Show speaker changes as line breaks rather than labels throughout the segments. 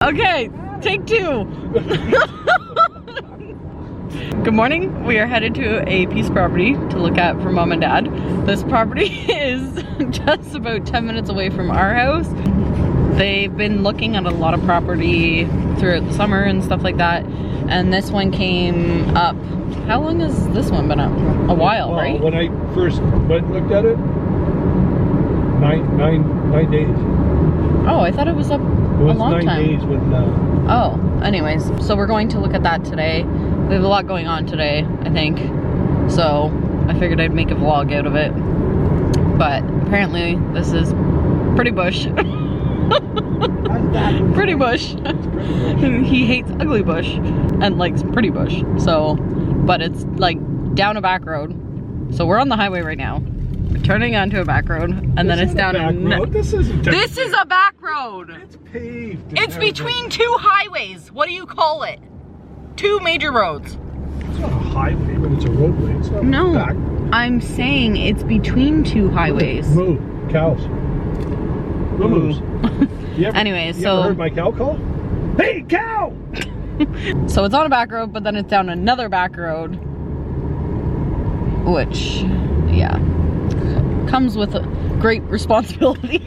Okay, take two. Good morning. We are headed to a piece of property to look at for mom and dad. This property is just about 10 minutes away from our house. They've been looking at a lot of property throughout the summer and stuff like that. And this one came up. How long has this one been up? A while,
well,
right?
When I first went and looked at it, nine days.
Oh, I thought it was up
It was
a long
9
time.
days when.
Oh, anyways, so we're going to look at that today. We have a lot going on today, I think. So I figured I'd make a vlog out of it. But apparently this is pretty bush. Pretty bush. He hates ugly bush and likes pretty bush. So, but it's like down a back road. So we're on the highway right now. We're turning onto a back road, and then it's down a
road. This isn't.
This is a back road.
It's paved.
It's between two highways. What do you call it? Two major roads.
It's not a highway, but it's a roadway. It's not
No,
back.
I'm saying it's between two highways.
Moo. Cows. Moose.
Anyways,
you
so
ever heard my cow call? Hey, cow!
So it's on a back road, but then it's down another back road, which, yeah, comes with a great responsibility.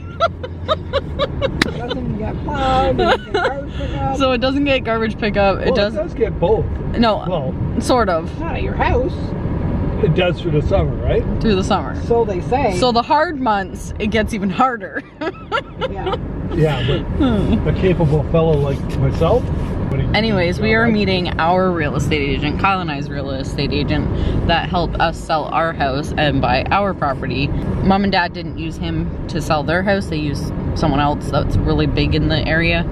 Doesn't get plowed, doesn't get garbage pickup.
So it doesn't get garbage pickup.
Well, it does get both.
No,
Well,
sort of
Not at your house,
it does through the summer, right?
through the summer.
so they say.
So the hard months, it gets even harder.
Yeah.
Yeah, but a capable fellow like myself.
Anyways, we are meeting our real estate agent, Kyle and I's real estate agent, that helped us sell our house and buy our property. Mom and dad didn't use him to sell their house. They used someone else that's really big in the area.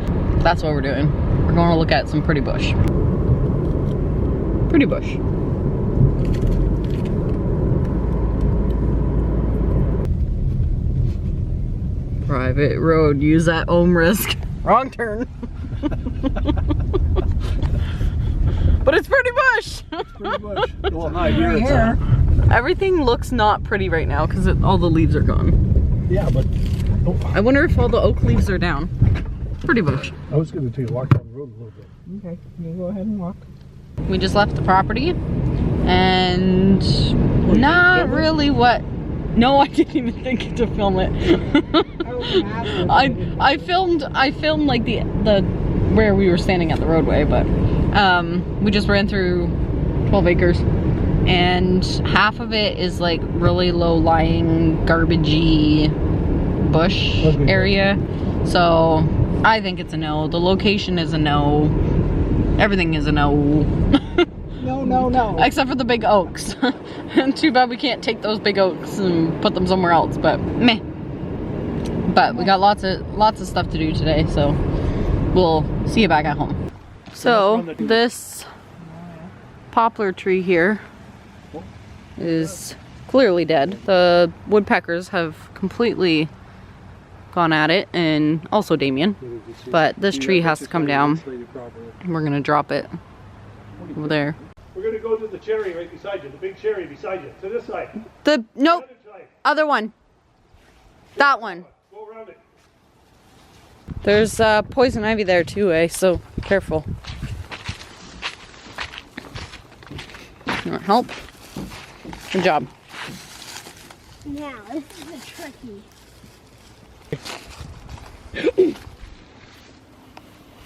That's what we're doing. We're going to look at some pretty bush. Pretty bush. Private road, use at own risk. Wrong turn. But it's pretty bush.
Pretty much. Well, not
Right
it's
here.
Everything looks not pretty right now because all the leaves are gone.
Yeah, but
I wonder if all the oak leaves are down. Pretty bush.
I was going to take a walk down the road a little bit.
Okay, you go ahead and walk.
We just left the property and not really what. No, I didn't even think to film it. I filmed like the where we were standing at the roadway, but we just ran through 12 acres and half of it is like really low lying garbagey bush area. So I think it's a no. The location is a no. Everything is a no.
No.
Except for the big oaks. And too bad we can't take those big oaks and put them somewhere else, but meh. But we got lots of stuff to do today, so we'll see you back at home. So this poplar tree here is clearly dead. The woodpeckers have completely gone at it, and also Damien. But this tree has to come down. We're gonna drop it over there.
We're going to go to the cherry right beside you, the big cherry beside you, to this side.
Nope,
The other side.
other one. That one.
Go around it.
There's poison ivy there too, eh? So careful. You want help? Good job.
Now, this is the tricky.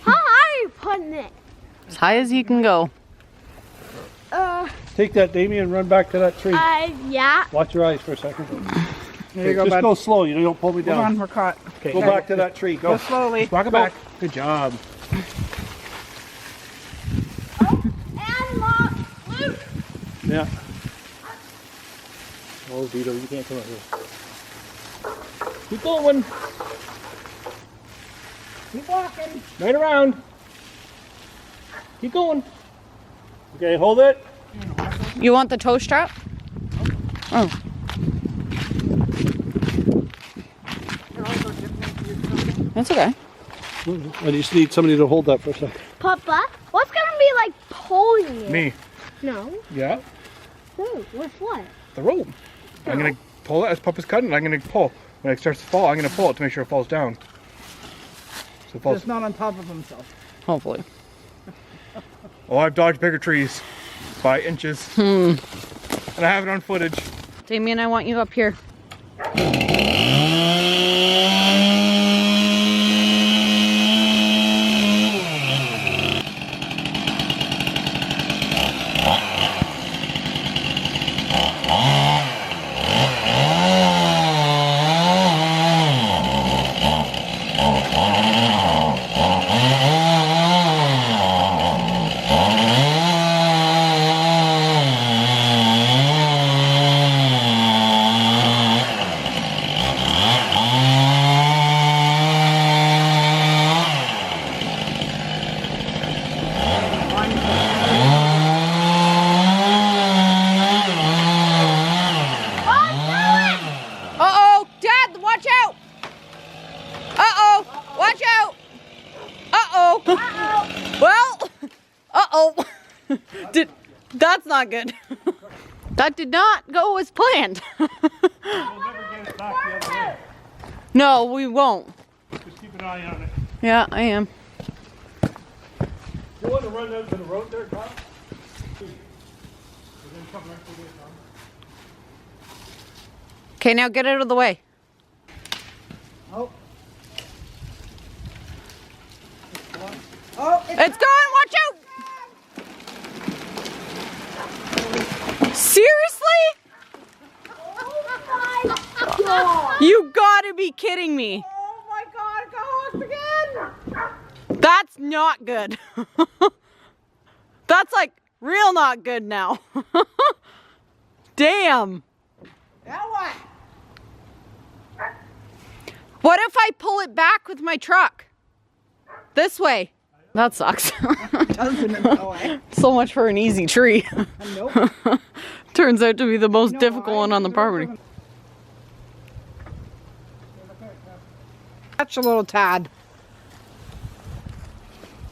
How high are you putting it?
As high as you can go.
Take that, Damien, and run back to that tree.
Yeah.
Watch your eyes for a second.
There you go,
Just
bud.
go slow, you don't pull me
Hold on,
down.
we're caught.
Okay, go back to that tree. Go.
Go slowly.
Walk it back. Good job.
And Luke.
Yeah. Oh, Vito, you can't come out here. Keep going.
Keep walking.
Right around. Keep going. Okay, hold it.
You want the toe strap? Oh. That's okay.
I just need somebody to hold that for a second.
Papa, what's gonna be like pulling it?
Me.
No.
Yeah.
Who? With what?
The rope. I'm gonna pull it as Papa's cutting it. I'm gonna pull. When it starts to fall, I'm gonna pull it to make sure it falls down. So false.
Just not on top of himself.
Hopefully.
Oh, I've dodged bigger trees by inches. And I have it on footage.
Damien, I want you up here. Uh-oh, Dad, watch out! Uh-oh, watch out! Uh-oh. Well, uh-oh. That's not good. That did not go as planned.
We'll never get it back the other way.
No, we won't.
Just keep an eye on it.
Yeah, I am.
You want to run out to the road there, Kyle? And then come right through there, Kyle.
Okay, now get out of the way.
Oh. Oh,
It's going, watch out! Seriously?
oh my God.
You gotta be kidding me.
Oh my God, go again.
That's not good. That's like real not good now. Damn.
Now what?
What if I pull it back with my truck? This way. That sucks.
Doesn't it though, eh?
So much for an easy tree.
Nope.
Turns out to be the most
No,
difficult one on the property.
Catch a little tad.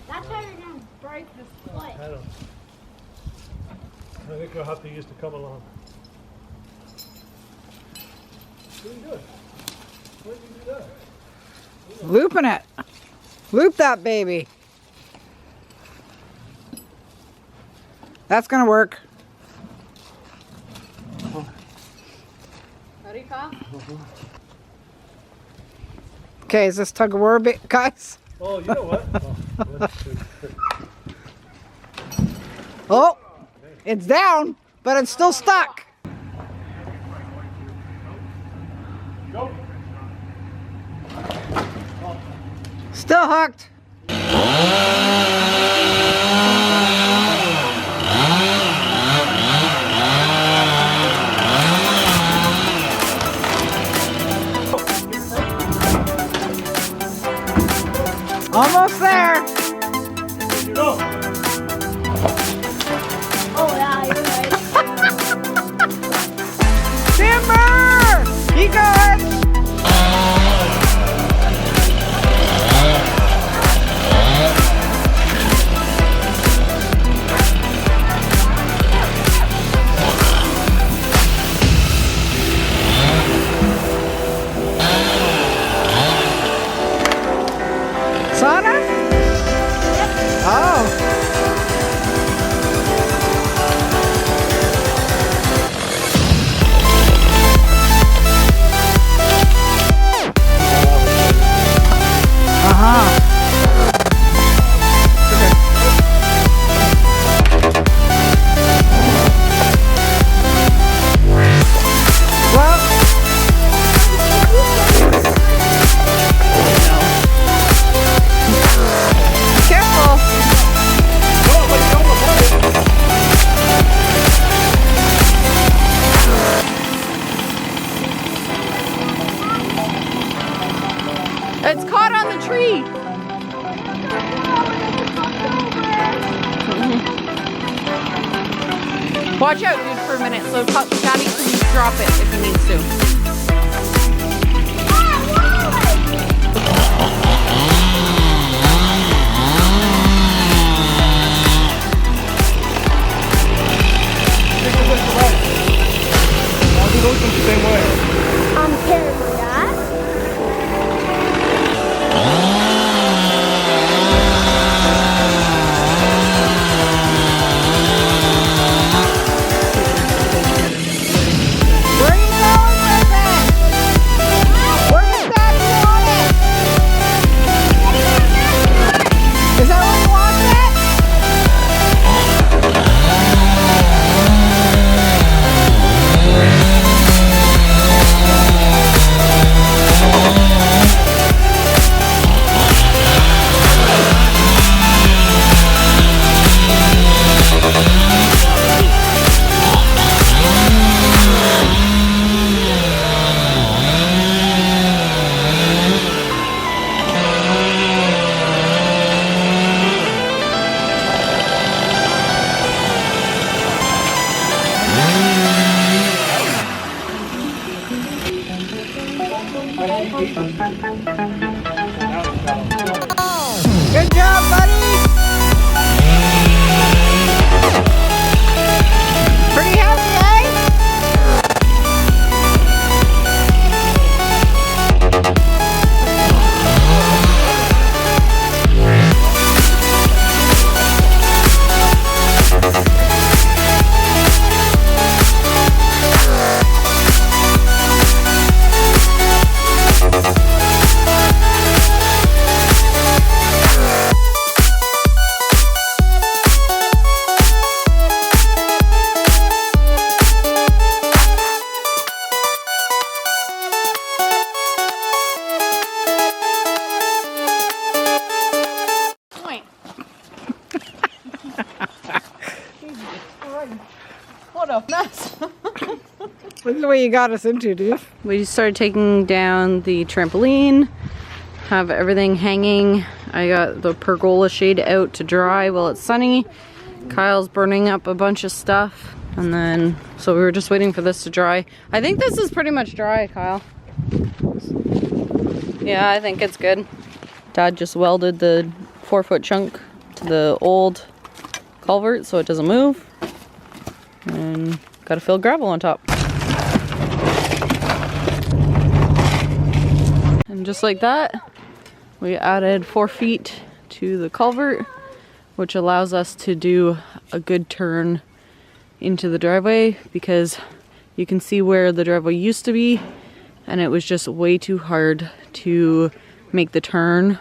That's how you're gonna break the split.
I don't. I think you'll have to use to come along. Doing good. When did you do that?
Looping it. Loop that baby. That's gonna work.
Ready, Kyle?
Okay, is this tug of war, guys?
Oh, you know what?
Oh, it's down, but it's still stuck.
Go.
Still hooked. Almost there.
Go.
Oh yeah, you're right.
Timber! Keep going. Sauna? Oh.
It's caught on the tree. Watch out, dude, for a minute. So Daddy can drop it if he needs to.
I'll do those ones the same way.
I'm carrying that.
a mess.
Look at the way you got us into, dude.
We started taking down the trampoline, have everything hanging. I got the pergola shade out to dry while it's sunny. Kyle's burning up a bunch of stuff. And then, so we were just waiting for this to dry. I think this is pretty much dry, Kyle. Yeah, I think it's good. Dad just welded the 4-foot chunk to the old culvert so it doesn't move. And gotta fill gravel on top. And just like that, we added 4 feet to the culvert, which allows us to do a good turn into the driveway, because you can see where the driveway used to be and it was just way too hard to make the turn,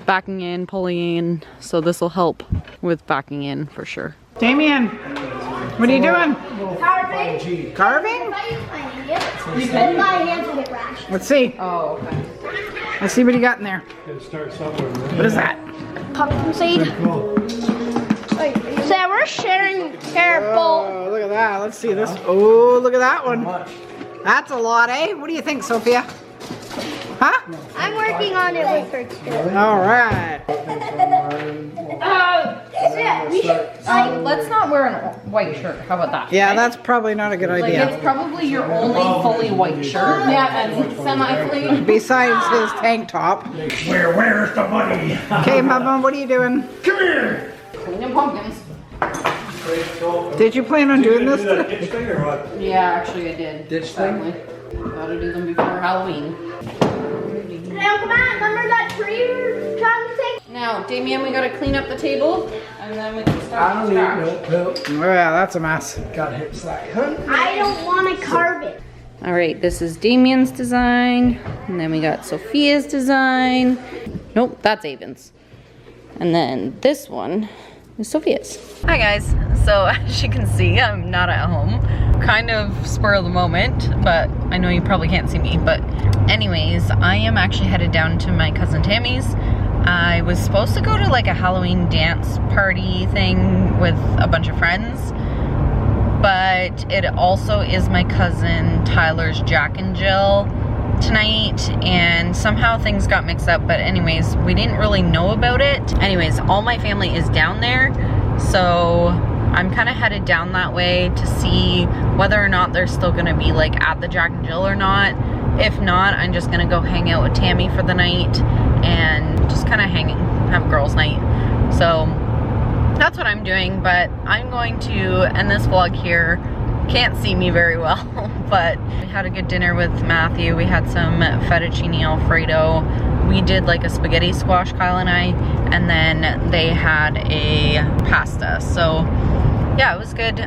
backing in, pulling in, so this will help with backing in for sure.
Damien, what are you doing?
Carving.
Carving?
You can. My hands will get rash.
Let's see.
Oh, okay.
Let's see what you got in there. What is that?
Pumpkin seed. So we're sharing careful.
Oh, look at that. Let's see this. Oh, look at that one. That's a lot, eh? What do you think, Sophia? Huh?
I'm working on it with her too.
All right.
Yeah, we should.
Let's not wear a white shirt. How about that?
Yeah, that's probably not a good
Like,
idea.
it's probably your only fully white shirt. Yeah, and semi-fully.
Besides his tank top.
Where's the money?
Okay, Mama, what are you doing?
Come here.
Cleaning pumpkins.
Did you plan on doing this?
Ditch thing or what?
Yeah, actually I did.
Ditch thing?
Gotta do them before Halloween.
Now come on, remember that tree we were trying to take?
Now, Damien, we gotta clean up the table, and then we can start from scratch.
Oh yeah, that's a mess.
Got hip slack.
I don't want to carve it.
All right, this is Damien's design, and then we got Sophia's design. Nope, that's Avon's. And then this one is Sophia's. Hi guys, so as you can see, I'm not at home. Kind of spur of the moment, but I know you probably can't see me. But anyways, I am actually headed down to my cousin Tammy's. I was supposed to go to like a Halloween dance party thing with a bunch of friends, but it also is my cousin Tyler's Jack and Jill tonight, and somehow things got mixed up. But anyways, we didn't really know about it. Anyways, all my family is down there, so I'm kind of headed down that way to see whether or not they're still gonna be like at the Jack and Jill or not. If not, I'm just gonna go hang out with Tammy for the night and just kind of have a girls' night. So that's what I'm doing, but I'm going to end this vlog here. Can't see me very well, but we had a good dinner with Matthew. We had some fettuccine alfredo. We did like a spaghetti squash, Kyle and I, and then they had a pasta. So yeah, it was good.